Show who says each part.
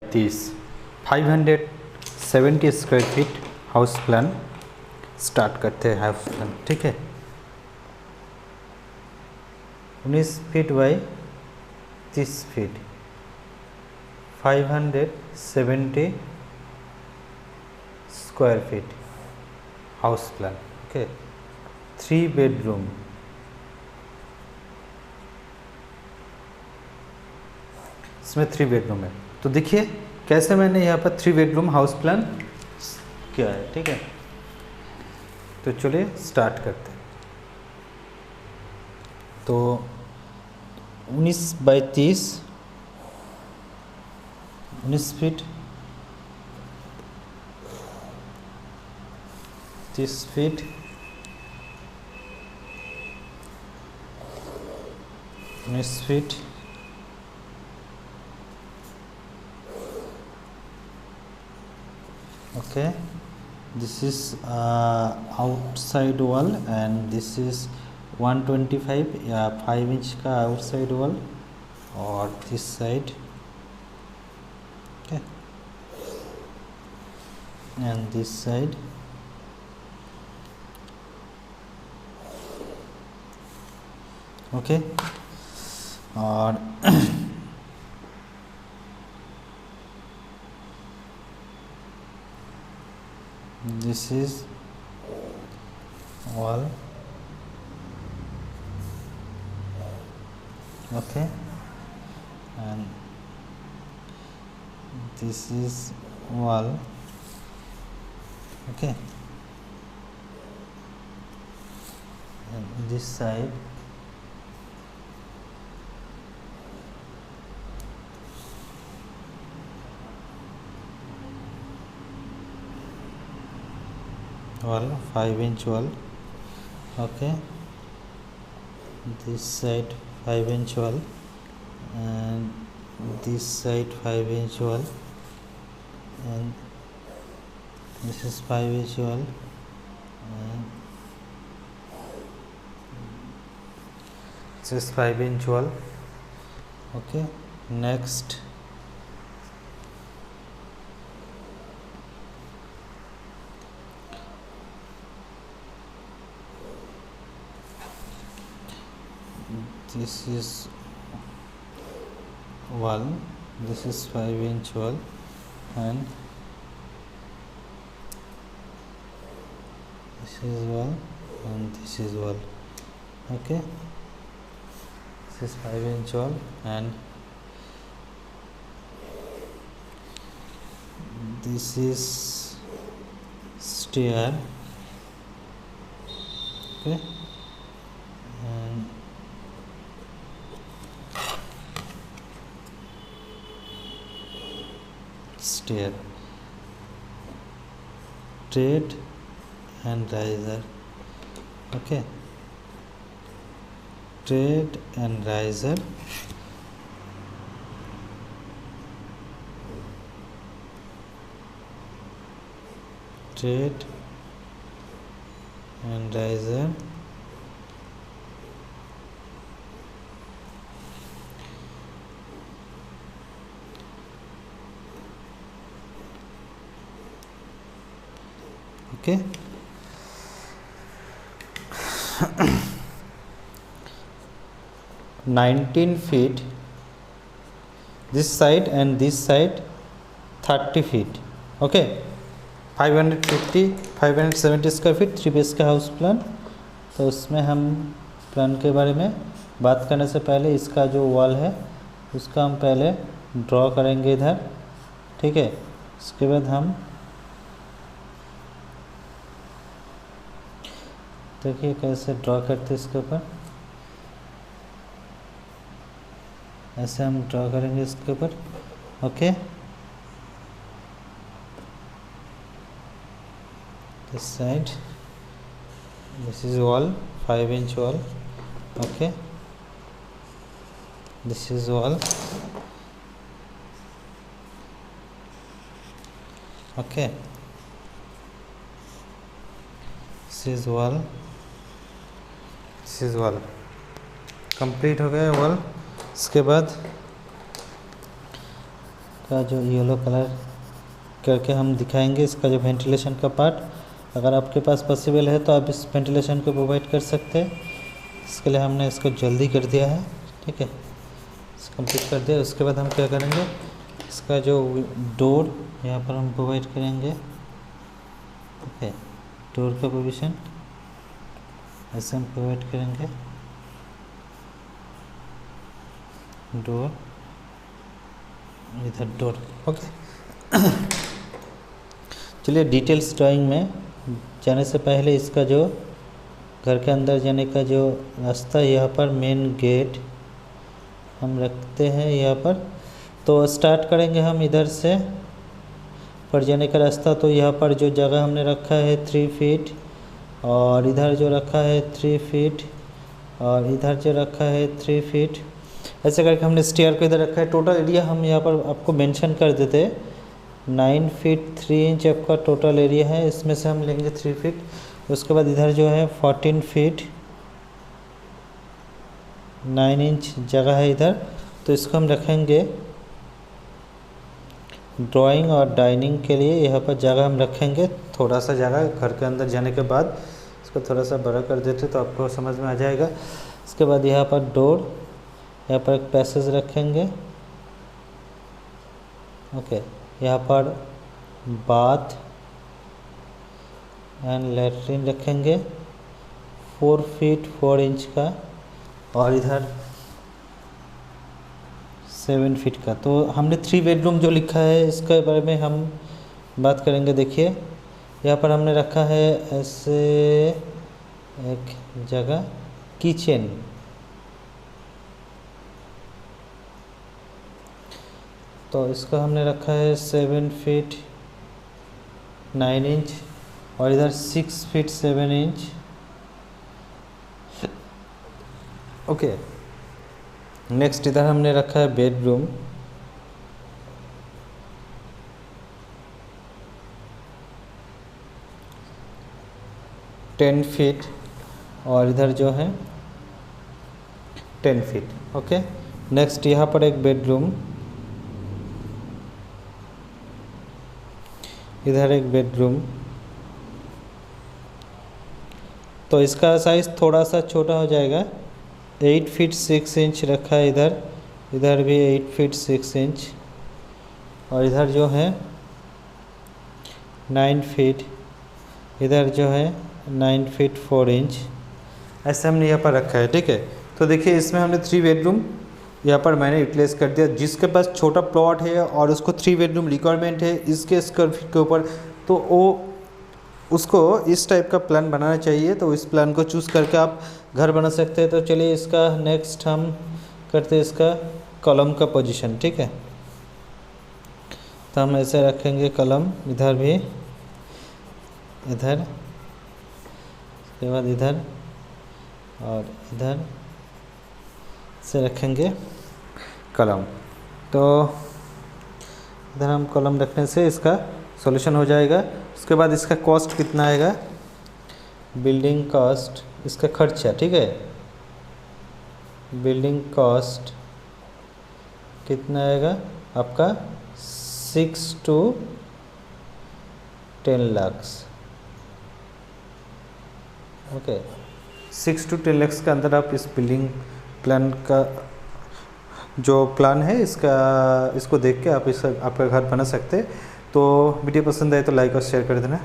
Speaker 1: 30 570 square feet house plan start करते हैं। House plan ठीक है, 19 feet by 30 feet 570 square feet house plan. Okay, 3 bedroom, इसमें 3 bedroom है। तो देखिए कैसे मैंने यहाँ पर 3 बेडरूम हाउस प्लान किया है। ठीक है, तो चलिए स्टार्ट करते हैं। तो 19 by 30 19 feet 30 feet 19 feet okay, this is outside wall and this is 125 5 inch का outside wall और this side okay and this side okay और this is wall okay and this is wall okay and this side wall 5 inch wall okay, this side 5 inch wall and this side 5 inch wall and this is 5 inch wall and this is 5 inch wall okay. Next this is wall, this is 5 inch wall and this is wall and this is wall okay, this is 5 inch wall and this is stair okay and stair, trade and riser okay, trade and riser trade and riser okay 19 feet this side and this side 30 feet okay, 550 570 square feet 3 base का house plan. तो उसमें हम plan के बारे में बात करने से पहले इसका जो वॉल है उसका हम पहले ड्रॉ करेंगे इधर ठीक है। उसके बाद हम देखिए कैसे ड्रॉ करते इसके ऊपर, ऐसे हम ड्रॉ करेंगे इसके ऊपर okay. This side, this is wall 5 inch wall okay, this is wall okay, this is wall, this is wall complete हो गया वॉल। इसके बाद का जो येलो कलर करके हम दिखाएंगे इसका जो वेंटिलेशन का पार्ट। अगर आपके पास पॉसिबल है तो आप इस वेंटिलेशन को प्रोवाइड कर सकते हैं। इसके लिए हमने इसको जल्दी कर दिया है, ठीक है, कंप्लीट कर दिया। उसके बाद हम क्या करेंगे, इसका जो डोर यहाँ पर हम प्रोवाइड करेंगे, ओके, डोर का पोजीशन ऐसे हम प्रोवाइड करेंगे, डोर इधर डोर, ओके। चलिए डिटेल्स ड्राइंग में जाने से पहले इसका जो घर के अंदर जाने का जो रास्ता, यहाँ पर मेन गेट हम रखते हैं यहाँ पर। तो स्टार्ट करेंगे हम इधर से पर जाने का रास्ता। तो यहाँ पर जो जगह हमने रखा है 3 फीट, और इधर जो रखा है 3 फीट, और इधर जो रखा है 3 फीट, ऐसे करके हमने स्टेयर को इधर रखा है। टोटल एरिया हम यहाँ पर आपको मेंशन कर देते हैं, 9 फीट 3 इंच आपका टोटल एरिया है। इसमें से हम लेंगे 3 फीट। उसके बाद इधर जो है 14 फीट 9 इंच जगह है इधर। तो इसको हम रखेंगे ड्राइंग और डाइनिंग के लिए। यहाँ पर जगह हम रखेंगे, थोड़ा सा जगह घर के अंदर जाने के बाद इसको थोड़ा सा बड़ा कर देते तो आपको समझ में आ जाएगा। इसके बाद यहाँ पर डोर, यहाँ पर एक पैसेज रखेंगे, ओके। यहाँ पर बाथ एंड लेटरिन रखेंगे 4 फीट 4 इंच का, और इधर 7 फीट का। तो हमने 3 बेडरूम जो लिखा है इसके बारे में हम बात करेंगे। देखिए यहाँ पर हमने रखा है ऐसे एक जगह किचन, तो इसको हमने रखा है 7 फीट 9 इंच, और इधर 6 फीट 7 इंच, ओके। नेक्स्ट इधर हमने रखा है बेडरूम, टेन फीट, और इधर जो है 10 फीट, ओके। नेक्स्ट यहाँ पर एक बेडरूम, इधर एक बेडरूम। तो इसका साइज़ थोड़ा सा छोटा हो जाएगा, 8 फीट 6 इंच रखा है इधर, इधर भी 8 फीट 6 इंच, और इधर जो है 9 फीट, इधर जो है 9 फीट 4 इंच, ऐसे हमने यहाँ पर रखा है, ठीक है। तो देखिए इसमें हमने 3 बेडरूम यहाँ पर मैंने यूटिलाइज कर दिया। जिसके पास छोटा प्लॉट है और उसको 3 बेडरूम रिक्वायरमेंट है इसके स्क्वायर फीट के ऊपर, तो वो उसको इस टाइप का प्लान बनाना चाहिए। तो इस प्लान को चूज़ करके आप घर बना सकते हैं। तो चलिए इसका नेक्स्ट हम करते हैं इसका कॉलम का पोजीशन, ठीक है। तो हम ऐसे रखेंगे कॉलम, इधर भी, इधर, उसके बाद इधर और इधर से रखेंगे कॉलम। तो इधर हम कॉलम रखने से इसका सॉल्यूशन हो जाएगा। उसके बाद इसका कॉस्ट कितना आएगा, बिल्डिंग कॉस्ट, इसका खर्चा, ठीक है, बिल्डिंग कॉस्ट कितना आएगा आपका 6 to 10 lakh, okay. 6 to 10 lakh के अंदर आप इस बिल्डिंग प्लान का जो प्लान है इसको देख के आप आपका घर बना सकते हैं। तो वीडियो पसंद आए तो लाइक और शेयर कर देना।